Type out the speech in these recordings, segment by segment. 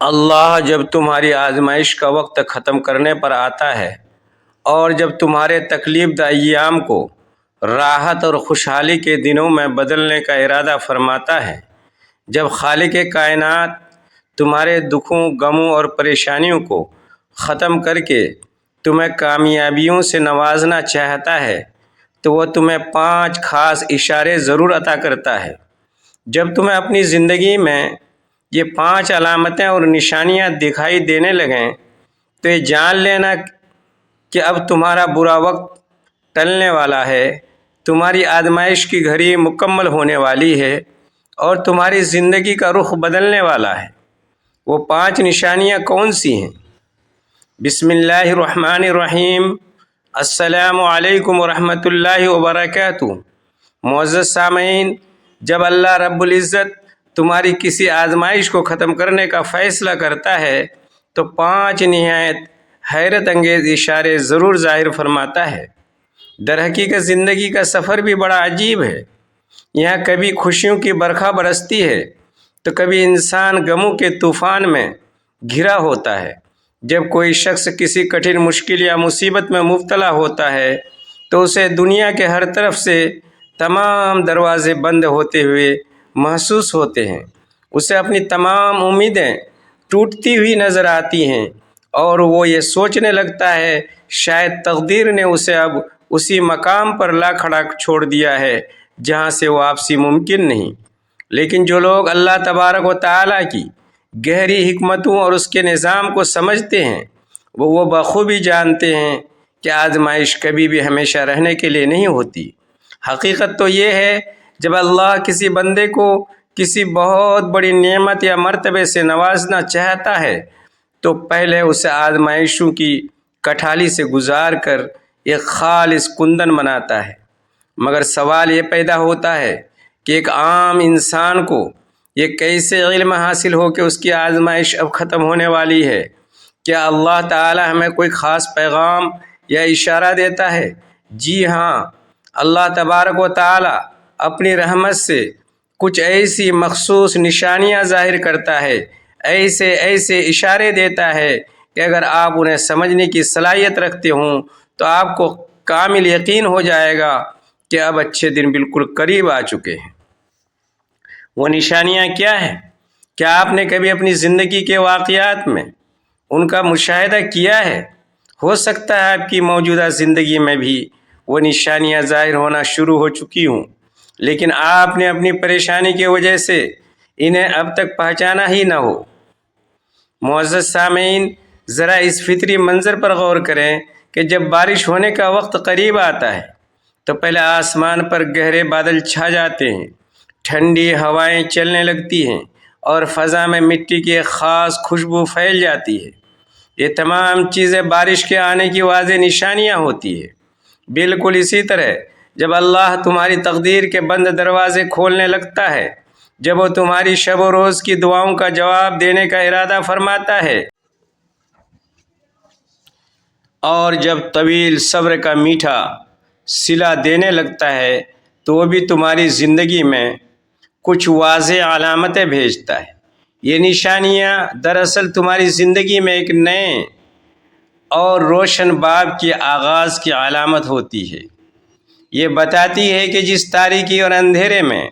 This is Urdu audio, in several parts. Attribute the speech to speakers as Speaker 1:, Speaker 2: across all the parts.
Speaker 1: اللہ جب تمہاری آزمائش کا وقت ختم کرنے پر آتا ہے اور جب تمہارے تکلیف دہ ایام کو راحت اور خوشحالی کے دنوں میں بدلنے کا ارادہ فرماتا ہے، جب خالق کائنات تمہارے دکھوں، غموں اور پریشانیوں کو ختم کر کے تمہیں کامیابیوں سے نوازنا چاہتا ہے تو وہ تمہیں 5 خاص اشارے ضرور عطا کرتا ہے۔ جب تمہیں اپنی زندگی میں یہ 5 علامتیں اور نشانیاں دکھائی دینے لگیں تو یہ جان لینا کہ اب تمہارا برا وقت ٹلنے والا ہے، تمہاری آزمائش کی گھڑی مکمل ہونے والی ہے اور تمہاری زندگی کا رخ بدلنے والا ہے۔ وہ 5 نشانیاں کون سی ہیں؟ بسم اللہ الرحمن الرحیم۔ السلام علیکم ورحمۃ اللہ وبرکاتہ۔ معزز سامعین، جب اللہ رب العزت تمہاری کسی آزمائش کو ختم کرنے کا فیصلہ کرتا ہے تو 5 نہایت حیرت انگیز اشارے ضرور ظاہر فرماتا ہے۔ در حقیقت زندگی کا سفر بھی بڑا عجیب ہے۔ یہاں کبھی خوشیوں کی برکھا برستی ہے تو کبھی انسان غموں کے طوفان میں گھرا ہوتا ہے۔ جب کوئی شخص کسی کٹھن مشکل یا مصیبت میں مبتلا ہوتا ہے تو اسے دنیا کے ہر طرف سے تمام دروازے بند ہوتے ہوئے محسوس ہوتے ہیں۔ اسے اپنی تمام امیدیں ٹوٹتی ہوئی نظر آتی ہیں اور وہ یہ سوچنے لگتا ہے شاید تقدیر نے اسے اب اسی مقام پر لا کھڑا چھوڑ دیا ہے جہاں سے واپسی ممکن نہیں۔ لیکن جو لوگ اللہ تبارک و تعالیٰ کی گہری حکمتوں اور اس کے نظام کو سمجھتے ہیں وہ بخوبی جانتے ہیں کہ آزمائش کبھی بھی ہمیشہ رہنے کے لیے نہیں ہوتی۔ حقیقت تو یہ ہے جب اللہ کسی بندے کو کسی بہت بڑی نعمت یا مرتبے سے نوازنا چاہتا ہے تو پہلے اسے آزمائشوں کی کٹھالی سے گزار کر ایک خالص کندن بناتا ہے۔ مگر سوال یہ پیدا ہوتا ہے کہ ایک عام انسان کو یہ کیسے علم حاصل ہو کہ اس کی آزمائش اب ختم ہونے والی ہے؟ کیا اللہ تعالی ہمیں کوئی خاص پیغام یا اشارہ دیتا ہے؟ جی ہاں، اللہ تبارک و تعالی اپنی رحمت سے کچھ ایسی مخصوص نشانیاں ظاہر کرتا ہے، ایسے اشارے دیتا ہے کہ اگر آپ انہیں سمجھنے کی صلاحیت رکھتے ہوں تو آپ کو کامل یقین ہو جائے گا کہ اب اچھے دن بالکل قریب آ چکے ہیں۔ وہ نشانیاں کیا ہیں؟ کیا آپ نے کبھی اپنی زندگی کے واقعات میں ان کا مشاہدہ کیا ہے؟ ہو سکتا ہے آپ کی موجودہ زندگی میں بھی وہ نشانیاں ظاہر ہونا شروع ہو چکی ہوں، لیکن آپ نے اپنی پریشانی کی وجہ سے انہیں اب تک پہچانا ہی نہ ہو۔ معزز سامعین، ذرا اس فطری منظر پر غور کریں کہ جب بارش ہونے کا وقت قریب آتا ہے تو پہلے آسمان پر گہرے بادل چھا جاتے ہیں، ٹھنڈی ہوائیں چلنے لگتی ہیں اور فضا میں مٹی کی ایک خاص خوشبو پھیل جاتی ہے۔ یہ تمام چیزیں بارش کے آنے کی واضح نشانیاں ہوتی ہیں۔ بالکل اسی طرح جب اللہ تمہاری تقدیر کے بند دروازے کھولنے لگتا ہے، جب وہ تمہاری شب و روز کی دعاؤں کا جواب دینے کا ارادہ فرماتا ہے اور جب طویل صبر کا میٹھا صلہ دینے لگتا ہے تو وہ بھی تمہاری زندگی میں کچھ واضح علامتیں بھیجتا ہے۔ یہ نشانیاں دراصل تمہاری زندگی میں ایک نئے اور روشن باب کے آغاز کی علامت ہوتی ہے۔ یہ بتاتی ہے کہ جس تاریکی اور اندھیرے میں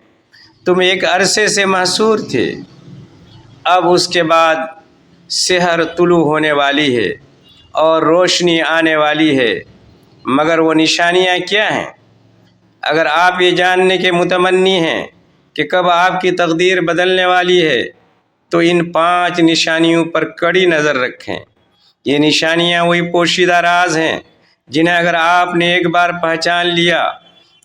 Speaker 1: تم ایک عرصے سے محصور تھے، اب اس کے بعد سحر طلوع ہونے والی ہے اور روشنی آنے والی ہے۔ مگر وہ نشانیاں کیا ہیں؟ اگر آپ یہ جاننے کے متمنی ہیں کہ کب آپ کی تقدیر بدلنے والی ہے تو ان 5 نشانیوں پر کڑی نظر رکھیں۔ یہ نشانیاں وہی پوشیدہ راز ہیں جنہیں اگر آپ نے ایک بار پہچان لیا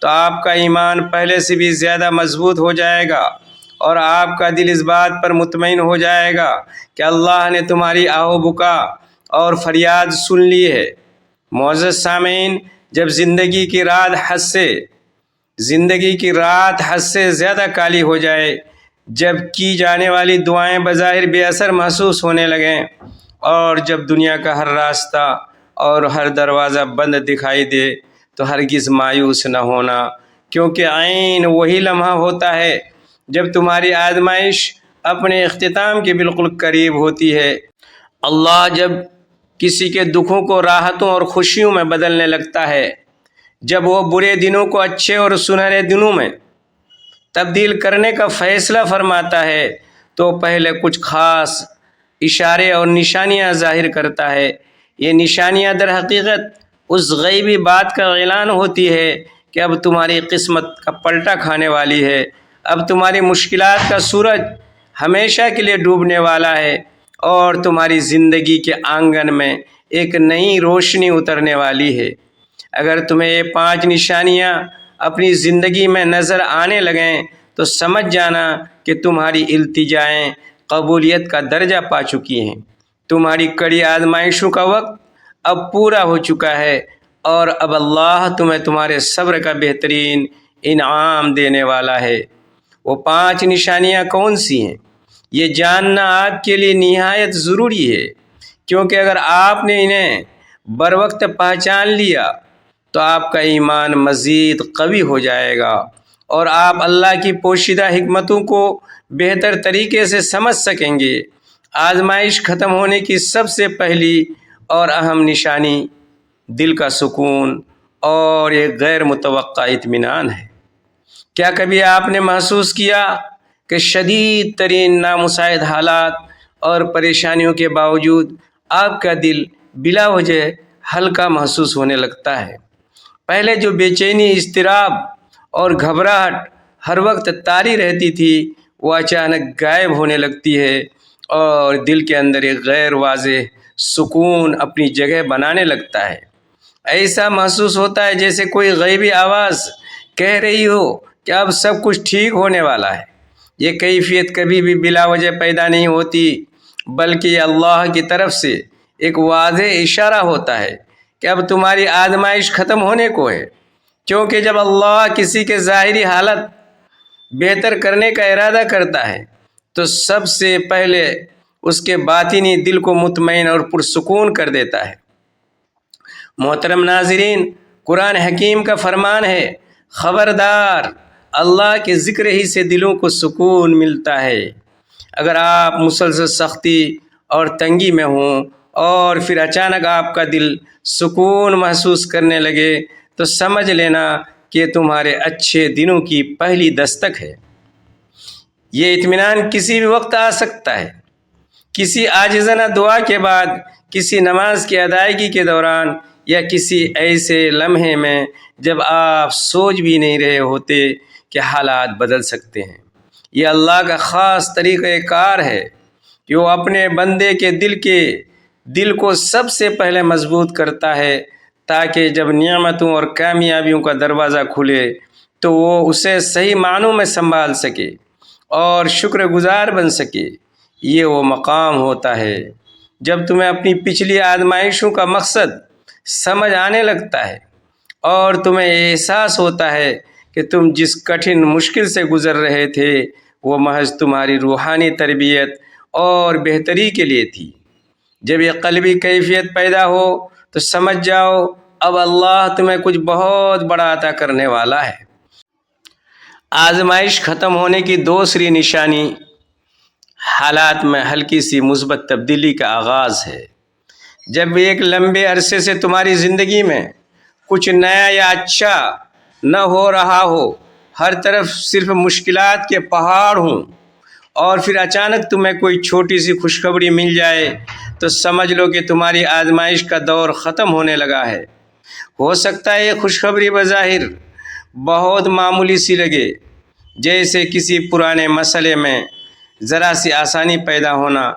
Speaker 1: تو آپ کا ایمان پہلے سے بھی زیادہ مضبوط ہو جائے گا اور آپ کا دل اس بات پر مطمئن ہو جائے گا کہ اللہ نے تمہاری آہ و بکا اور فریاد سن لی ہے۔ معزز سامعین، جب زندگی کی رات حد سے زیادہ کالی ہو جائے، جب کی جانے والی دعائیں بظاہر بے اثر محسوس ہونے لگیں اور جب دنیا کا ہر راستہ اور ہر دروازہ بند دکھائی دے تو ہرگز مایوس نہ ہونا، کیونکہ عین وہی لمحہ ہوتا ہے جب تمہاری آزمائش اپنے اختتام کے بالکل قریب ہوتی ہے۔ اللہ جب کسی کے دکھوں کو راحتوں اور خوشیوں میں بدلنے لگتا ہے، جب وہ برے دنوں کو اچھے اور سنہرے دنوں میں تبدیل کرنے کا فیصلہ فرماتا ہے، تو پہلے کچھ خاص اشارے اور نشانیاں ظاہر کرتا ہے۔ یہ نشانیاں در حقیقت اس غیبی بات کا اعلان ہوتی ہے کہ اب تمہاری قسمت کا پلٹا کھانے والی ہے، اب تمہاری مشکلات کا سورج ہمیشہ کے لیے ڈوبنے والا ہے اور تمہاری زندگی کے آنگن میں ایک نئی روشنی اترنے والی ہے۔ اگر تمہیں یہ 5 نشانیاں اپنی زندگی میں نظر آنے لگیں تو سمجھ جانا کہ تمہاری التجائیں قبولیت کا درجہ پا چکی ہیں۔ تمہاری کڑی آزمائشوں کا وقت اب پورا ہو چکا ہے اور اب اللہ تمہیں تمہارے صبر کا بہترین انعام دینے والا ہے۔ وہ 5 نشانیاں کون سی ہیں؟ یہ جاننا آپ کے لیے نہایت ضروری ہے، کیونکہ اگر آپ نے انہیں بروقت پہچان لیا تو آپ کا ایمان مزید قوی ہو جائے گا اور آپ اللہ کی پوشیدہ حکمتوں کو بہتر طریقے سے سمجھ سکیں گے۔ آزمائش ختم ہونے کی سب سے پہلی اور اہم نشانی دل کا سکون اور ایک غیر متوقع اطمینان ہے۔ کیا کبھی آپ نے محسوس کیا کہ شدید ترین نامساعد حالات اور پریشانیوں کے باوجود آپ کا دل بلا وجہ ہلکا محسوس ہونے لگتا ہے؟ پہلے جو بے چینی، اضطراب اور گھبراہٹ ہر وقت طاری رہتی تھی، وہ اچانک غائب ہونے لگتی ہے اور دل کے اندر ایک غیر واضح سکون اپنی جگہ بنانے لگتا ہے۔ ایسا محسوس ہوتا ہے جیسے کوئی غیبی آواز کہہ رہی ہو کہ اب سب کچھ ٹھیک ہونے والا ہے۔ یہ کیفیت کبھی بھی بلا وجہ پیدا نہیں ہوتی، بلکہ یہ اللہ کی طرف سے ایک واضح اشارہ ہوتا ہے کہ اب تمہاری آزمائش ختم ہونے کو ہے، کیونکہ جب اللہ کسی کے ظاہری حالت بہتر کرنے کا ارادہ کرتا ہے تو سب سے پہلے اس کے باطنی دل کو مطمئن اور پرسکون کر دیتا ہے۔ محترم ناظرین، قرآن حکیم کا فرمان ہے، خبردار، اللہ کے ذکر ہی سے دلوں کو سکون ملتا ہے۔ اگر آپ مسلسل سختی اور تنگی میں ہوں اور پھر اچانک آپ کا دل سکون محسوس کرنے لگے تو سمجھ لینا کہ تمہارے اچھے دنوں کی پہلی دستک ہے۔ یہ اطمینان کسی بھی وقت آ سکتا ہے، کسی عاجزانہ دعا کے بعد، کسی نماز کی ادائیگی کے دوران، یا کسی ایسے لمحے میں جب آپ سوچ بھی نہیں رہے ہوتے کہ حالات بدل سکتے ہیں۔ یہ اللہ کا خاص طریقہ کار ہے کہ وہ اپنے بندے کے دل کو سب سے پہلے مضبوط کرتا ہے، تاکہ جب نعمتوں اور کامیابیوں کا دروازہ کھلے تو وہ اسے صحیح معنوں میں سنبھال سکے اور شکر گزار بن سکے۔ یہ وہ مقام ہوتا ہے جب تمہیں اپنی پچھلی آزمائشوں کا مقصد سمجھ آنے لگتا ہے اور تمہیں احساس ہوتا ہے کہ تم جس کٹھن مشکل سے گزر رہے تھے وہ محض تمہاری روحانی تربیت اور بہتری کے لیے تھی۔ جب یہ قلبی کیفیت پیدا ہو تو سمجھ جاؤ اب اللہ تمہیں کچھ بہت بڑا عطا کرنے والا ہے۔ آزمائش ختم ہونے کی دوسری نشانی حالات میں ہلکی سی مثبت تبدیلی کا آغاز ہے۔ جب ایک لمبے عرصے سے تمہاری زندگی میں کچھ نیا یا اچھا نہ ہو رہا ہو، ہر طرف صرف مشکلات کے پہاڑ ہوں، اور پھر اچانک تمہیں کوئی چھوٹی سی خوشخبری مل جائے تو سمجھ لو کہ تمہاری آزمائش کا دور ختم ہونے لگا ہے۔ ہو سکتا ہے یہ خوشخبری بظاہر بہت معمولی سی لگے، جیسے کسی پرانے مسئلے میں ذرا سی آسانی پیدا ہونا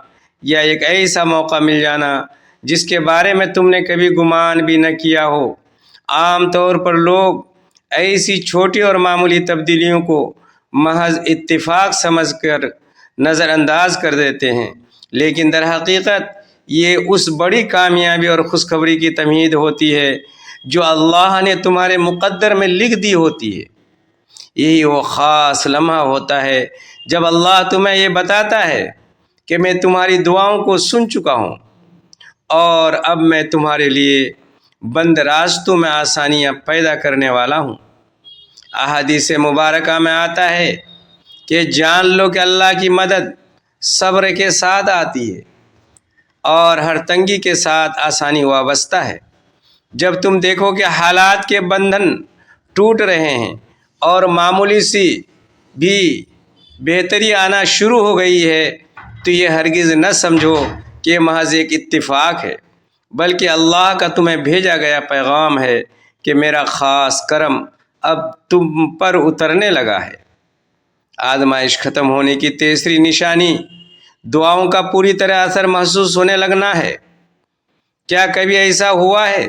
Speaker 1: یا ایک ایسا موقع مل جانا جس کے بارے میں تم نے کبھی گمان بھی نہ کیا ہو۔ عام طور پر لوگ ایسی چھوٹی اور معمولی تبدیلیوں کو محض اتفاق سمجھ کر نظر انداز کر دیتے ہیں، لیکن در حقیقت یہ اس بڑی کامیابی اور خوشخبری کی تمہید ہوتی ہے جو اللہ نے تمہارے مقدر میں لکھ دی ہوتی ہے۔ یہی وہ خاص لمحہ ہوتا ہے جب اللہ تمہیں یہ بتاتا ہے کہ میں تمہاری دعاؤں کو سن چکا ہوں اور اب میں تمہارے لیے بند راستوں میں آسانیاں پیدا کرنے والا ہوں۔ احادیث مبارکہ میں آتا ہے کہ جان لو کہ اللہ کی مدد صبر کے ساتھ آتی ہے اور ہر تنگی کے ساتھ آسانی وابستہ ہے۔ جب تم دیکھو کہ حالات کے بندھن ٹوٹ رہے ہیں اور معمولی سی بھی بہتری آنا شروع ہو گئی ہے تو یہ ہرگز نہ سمجھو کہ یہ محض ایک اتفاق ہے، بلکہ اللہ کا تمہیں بھیجا گیا پیغام ہے کہ میرا خاص کرم اب تم پر اترنے لگا ہے۔ آزمائش ختم ہونے کی تیسری نشانی دعاؤں کا پوری طرح اثر محسوس ہونے لگنا ہے۔ کیا کبھی ایسا ہوا ہے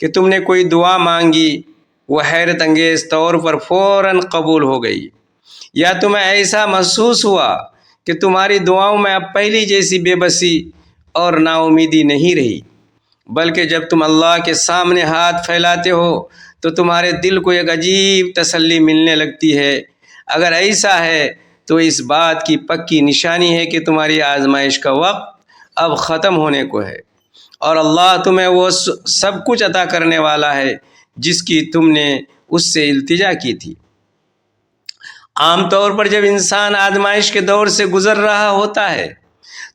Speaker 1: کہ تم نے کوئی دعا مانگی، وہ حیرت انگیز طور پر فوراً قبول ہو گئی، یا تمہیں ایسا محسوس ہوا کہ تمہاری دعاؤں میں اب پہلی جیسی بے بسی اور نا امیدی نہیں رہی، بلکہ جب تم اللہ کے سامنے ہاتھ پھیلاتے ہو تو تمہارے دل کو ایک عجیب تسلی ملنے لگتی ہے؟ اگر ایسا ہے تو اس بات کی پکی نشانی ہے کہ تمہاری آزمائش کا وقت اب ختم ہونے کو ہے، اور اللہ تمہیں وہ سب کچھ عطا کرنے والا ہے جس کی تم نے اس سے التجا کی تھی۔ عام طور پر جب انسان آزمائش کے دور سے گزر رہا ہوتا ہے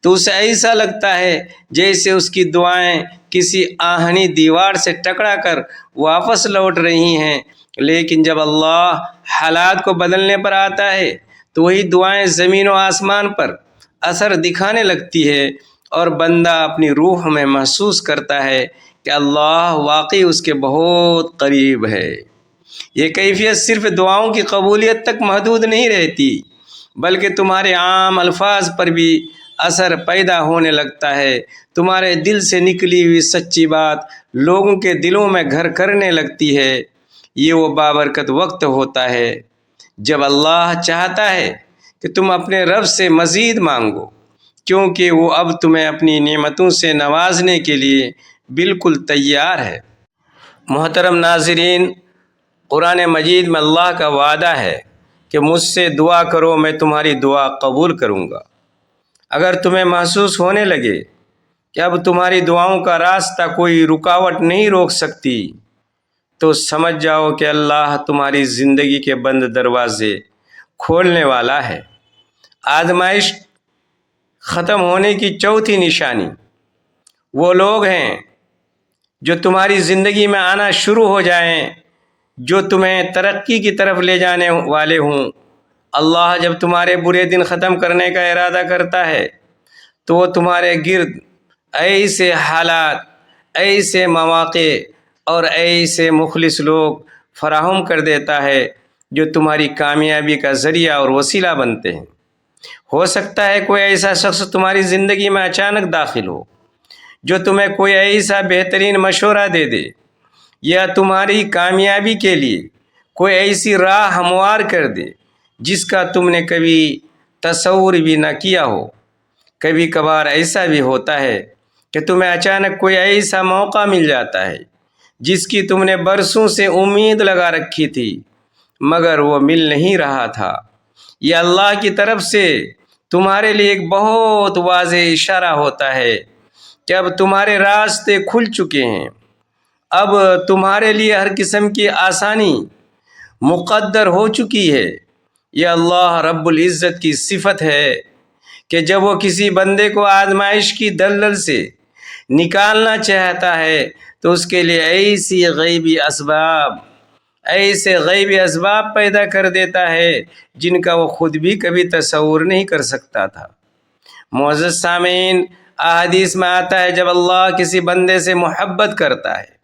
Speaker 1: تو اسے ایسا لگتا ہے جیسے اس کی دعائیں کسی آہنی دیوار سے ٹکرا کر واپس لوٹ رہی ہیں، لیکن جب اللہ حالات کو بدلنے پر آتا ہے تو وہی دعائیں زمین و آسمان پر اثر دکھانے لگتی ہے، اور بندہ اپنی روح میں محسوس کرتا ہے کہ اللہ واقعی اس کے بہت قریب ہے۔ یہ کیفیت صرف دعاؤں کی قبولیت تک محدود نہیں رہتی، بلکہ تمہارے عام الفاظ پر بھی اثر پیدا ہونے لگتا ہے۔ تمہارے دل سے نکلی ہوئی سچی بات لوگوں کے دلوں میں گھر کرنے لگتی ہے۔ یہ وہ بابرکت وقت ہوتا ہے جب اللہ چاہتا ہے کہ تم اپنے رب سے مزید مانگو، کیونکہ وہ اب تمہیں اپنی نعمتوں سے نوازنے کے لیے بالکل تیار ہے۔ محترم ناظرین، قرآن مجید میں اللہ کا وعدہ ہے کہ مجھ سے دعا کرو، میں تمہاری دعا قبول کروں گا۔ اگر تمہیں محسوس ہونے لگے کہ اب تمہاری دعاؤں کا راستہ کوئی رکاوٹ نہیں روک سکتی تو سمجھ جاؤ کہ اللہ تمہاری زندگی کے بند دروازے کھولنے والا ہے۔ آزمائش ختم ہونے کی چوتھی نشانی وہ لوگ ہیں جو تمہاری زندگی میں آنا شروع ہو جائیں جو تمہیں ترقی کی طرف لے جانے والے ہوں۔ اللہ جب تمہارے برے دن ختم کرنے کا ارادہ کرتا ہے تو وہ تمہارے گرد ایسے حالات، ایسے مواقع اور ایسے مخلص لوگ فراہم کر دیتا ہے جو تمہاری کامیابی کا ذریعہ اور وسیلہ بنتے ہیں۔ ہو سکتا ہے کوئی ایسا شخص تمہاری زندگی میں اچانک داخل ہو جو تمہیں کوئی ایسا بہترین مشورہ دے دے، یا تمہاری کامیابی کے لیے کوئی ایسی راہ ہموار کر دے جس کا تم نے کبھی تصور بھی نہ کیا ہو۔ کبھی کبھار ایسا بھی ہوتا ہے کہ تمہیں اچانک کوئی ایسا موقع مل جاتا ہے جس کی تم نے برسوں سے امید لگا رکھی تھی، مگر وہ مل نہیں رہا تھا۔ یہ اللہ کی طرف سے تمہارے لیے ایک بہت واضح اشارہ ہوتا ہے کہ اب تمہارے راستے کھل چکے ہیں، اب تمہارے لیے ہر قسم کی آسانی مقدر ہو چکی ہے۔ یہ اللہ رب العزت کی صفت ہے کہ جب وہ کسی بندے کو آزمائش کی دلدل سے نکالنا چاہتا ہے تو اس کے لیے ایسے غیبی اسباب پیدا کر دیتا ہے جن کا وہ خود بھی کبھی تصور نہیں کر سکتا تھا۔ معزز سامعین، احادیث میں آتا ہے جب اللہ کسی بندے سے محبت کرتا ہے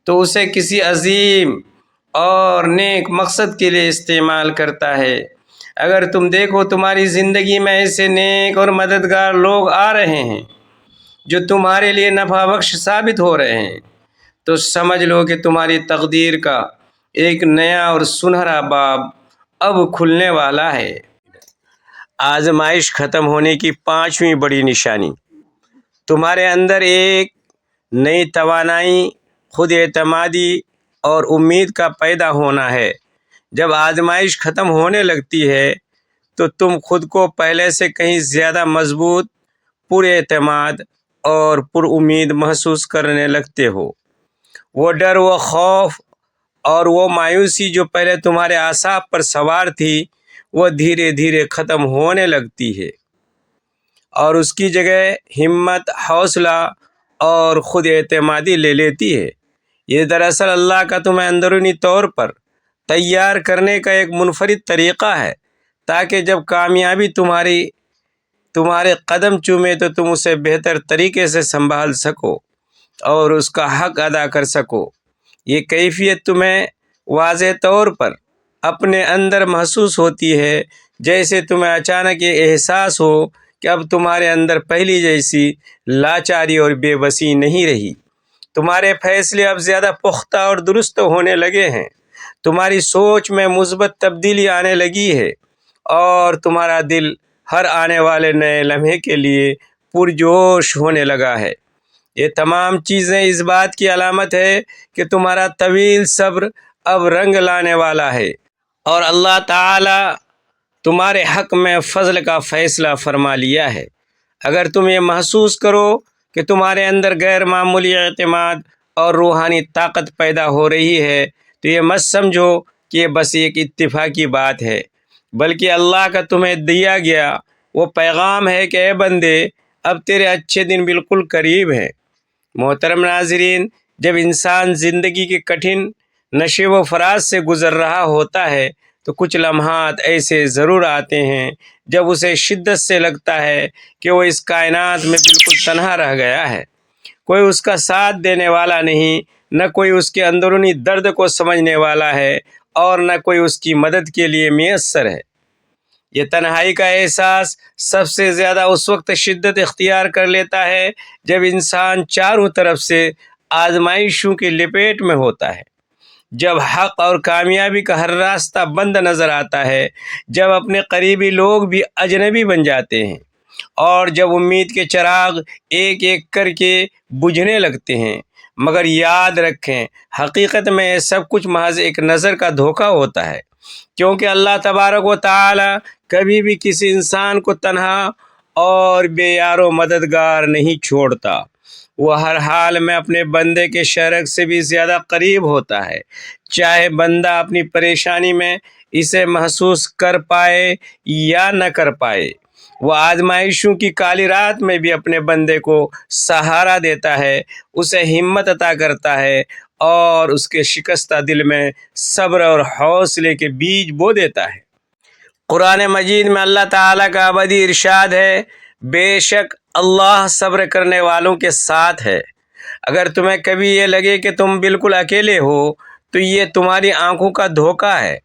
Speaker 1: تو اسے کسی عظیم اور نیک مقصد کے لیے استعمال کرتا ہے۔ اگر تم دیکھو تمہاری زندگی میں ایسے نیک اور مددگار لوگ آ رہے ہیں جو تمہارے لیے نفع بخش ثابت ہو رہے ہیں تو سمجھ لو کہ تمہاری تقدیر کا ایک نیا اور سنہرا باب اب کھلنے والا ہے۔ آزمائش ختم ہونے کی پانچویں بڑی نشانی تمہارے اندر ایک نئی توانائی، خود اعتمادی اور امید کا پیدا ہونا ہے۔ جب آزمائش ختم ہونے لگتی ہے تو تم خود کو پہلے سے کہیں زیادہ مضبوط، پر اعتماد اور پر امید محسوس کرنے لگتے ہو۔ وہ ڈر، وہ خوف اور وہ مایوسی جو پہلے تمہارے اعصاب پر سوار تھی وہ دھیرے دھیرے ختم ہونے لگتی ہے۔ اور اس کی جگہ ہمت، حوصلہ اور خود اعتمادی لے لیتی ہے۔ یہ دراصل اللہ کا تمہیں اندرونی طور پر تیار کرنے کا ایک منفرد طریقہ ہے، تاکہ جب کامیابی تمہارے قدم چومے تو تم اسے بہتر طریقے سے سنبھال سکو اور اس کا حق ادا کر سکو۔ یہ کیفیت تمہیں واضح طور پر اپنے اندر محسوس ہوتی ہے، جیسے تمہیں اچانک یہ احساس ہو کہ اب تمہارے اندر پہلی جیسی لاچاری اور بے بسی نہیں رہی۔ تمہارے فیصلے اب زیادہ پختہ اور درست ہونے لگے ہیں، تمہاری سوچ میں مثبت تبدیلی آنے لگی ہے اور تمہارا دل ہر آنے والے نئے لمحے کے لیے پرجوش ہونے لگا ہے۔ یہ تمام چیزیں اس بات کی علامت ہے کہ تمہارا طویل صبر اب رنگ لانے والا ہے اور اللہ تعالی تمہارے حق میں فضل کا فیصلہ فرما لیا ہے۔ اگر تم یہ محسوس کرو کہ تمہارے اندر غیر معمولی اعتماد اور روحانی طاقت پیدا ہو رہی ہے تو یہ مت سمجھو کہ یہ بس ایک اتفاقی بات ہے، بلکہ اللہ کا تمہیں دیا گیا وہ پیغام ہے کہ اے بندے، اب تیرے اچھے دن بالکل قریب ہیں۔ محترم ناظرین، جب انسان زندگی کے کٹھن نشیب و فراز سے گزر رہا ہوتا ہے تو کچھ لمحات ایسے ضرور آتے ہیں جب اسے شدت سے لگتا ہے کہ وہ اس کائنات میں بالکل تنہا رہ گیا ہے۔ کوئی اس کا ساتھ دینے والا نہیں، نہ کوئی اس کے اندرونی درد کو سمجھنے والا ہے اور نہ کوئی اس کی مدد کے لیے میسر ہے۔ یہ تنہائی کا احساس سب سے زیادہ اس وقت شدت اختیار کر لیتا ہے جب انسان چاروں طرف سے آزمائشوں کی لپیٹ میں ہوتا ہے، جب حق اور کامیابی کا ہر راستہ بند نظر آتا ہے، جب اپنے قریبی لوگ بھی اجنبی بن جاتے ہیں اور جب امید کے چراغ ایک ایک کر کے بجھنے لگتے ہیں۔ مگر یاد رکھیں، حقیقت میں یہ سب کچھ محض ایک نظر کا دھوکہ ہوتا ہے، کیونکہ اللہ تبارک و تعالی کبھی بھی کسی انسان کو تنہا اور بے یار و مددگار نہیں چھوڑتا۔ وہ ہر حال میں اپنے بندے کے شرک سے بھی زیادہ قریب ہوتا ہے، چاہے بندہ اپنی پریشانی میں اسے محسوس کر پائے یا نہ کر پائے۔ وہ آزمائشوں کی کالی رات میں بھی اپنے بندے کو سہارا دیتا ہے، اسے ہمت عطا کرتا ہے اور اس کے شکستہ دل میں صبر اور حوصلے کے بیج بو دیتا ہے۔ قرآن مجید میں اللہ تعالیٰ کا ابدی ارشاد ہے، بے شک اللہ صبر کرنے والوں کے ساتھ ہے۔ اگر تمہیں کبھی یہ لگے کہ تم بالکل اکیلے ہو تو یہ تمہاری آنکھوں کا دھوکہ ہے،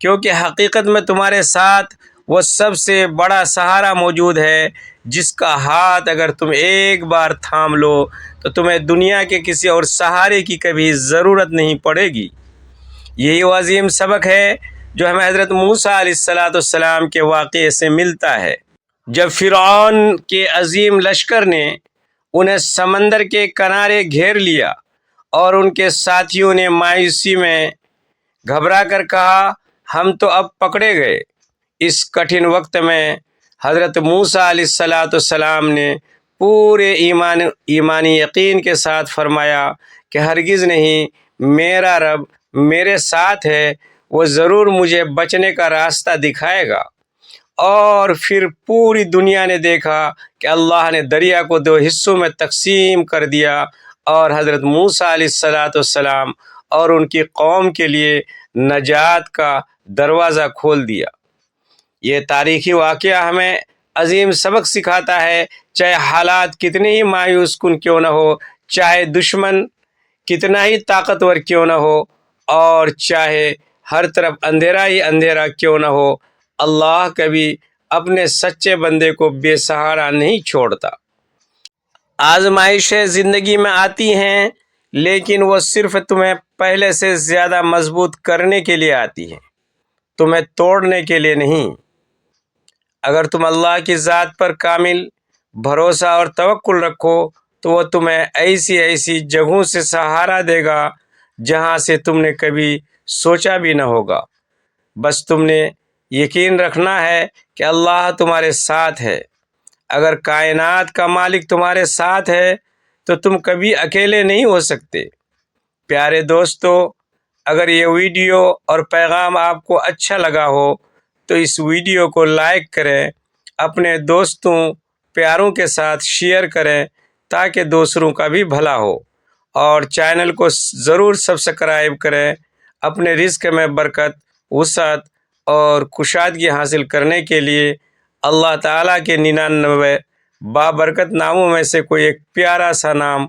Speaker 1: کیونکہ حقیقت میں تمہارے ساتھ وہ سب سے بڑا سہارا موجود ہے جس کا ہاتھ اگر تم ایک بار تھام لو تو تمہیں دنیا کے کسی اور سہارے کی کبھی ضرورت نہیں پڑے گی۔ یہی وہ عظیم سبق ہے جو ہمیں حضرت موسیٰ علیہ السلام کے واقعے سے ملتا ہے، جب فرعون کے عظیم لشکر نے انہیں سمندر کے کنارے گھیر لیا اور ان کے ساتھیوں نے مایوسی میں گھبرا کر کہا، ہم تو اب پکڑے گئے۔ اس کٹھن وقت میں حضرت موسیٰ علیہ السلام نے پورے ایمانی یقین کے ساتھ فرمایا کہ ہرگز نہیں، میرا رب میرے ساتھ ہے، وہ ضرور مجھے بچنے کا راستہ دکھائے گا۔ اور پھر پوری دنیا نے دیکھا کہ اللہ نے دریا کو دو حصوں میں تقسیم کر دیا اور حضرت موسیٰ علیہ السلام اور ان کی قوم کے لیے نجات کا دروازہ کھول دیا۔ یہ تاریخی واقعہ ہمیں عظیم سبق سکھاتا ہے، چاہے حالات کتنے ہی مایوس کن کیوں نہ ہو، چاہے دشمن کتنا ہی طاقتور کیوں نہ ہو اور چاہے ہر طرف اندھیرا ہی اندھیرا کیوں نہ ہو، اللہ کبھی اپنے سچے بندے کو بے سہارا نہیں چھوڑتا۔ آزمائشیں زندگی میں آتی ہیں، لیکن وہ صرف تمہیں پہلے سے زیادہ مضبوط کرنے کے لیے آتی ہیں، تمہیں توڑنے کے لیے نہیں۔ اگر تم اللہ کی ذات پر کامل بھروسہ اور توکل رکھو تو وہ تمہیں ایسی جگہوں سے سہارا دے گا جہاں سے تم نے کبھی سوچا بھی نہ ہوگا۔ بس تم نے یقین رکھنا ہے کہ اللہ تمہارے ساتھ ہے۔ اگر کائنات کا مالک تمہارے ساتھ ہے تو تم کبھی اکیلے نہیں ہو سکتے۔ پیارے دوستو، اگر یہ ویڈیو اور پیغام آپ کو اچھا لگا ہو تو اس ویڈیو کو لائک کریں، اپنے دوستوں، پیاروں کے ساتھ شیئر کریں تاکہ دوسروں کا بھی بھلا ہو، اور چینل کو ضرور سبسکرائب کریں۔ اپنے رزق میں برکت، وسعت اور کشادگی حاصل کرنے کے لیے اللہ تعالیٰ کے 99 بابرکت ناموں میں سے کوئی ایک پیارا سا نام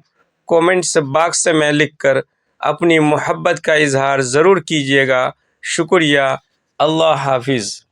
Speaker 1: کومنٹس باکس میں لکھ کر اپنی محبت کا اظہار ضرور کیجیے گا۔ شکریہ۔ اللہ حافظ۔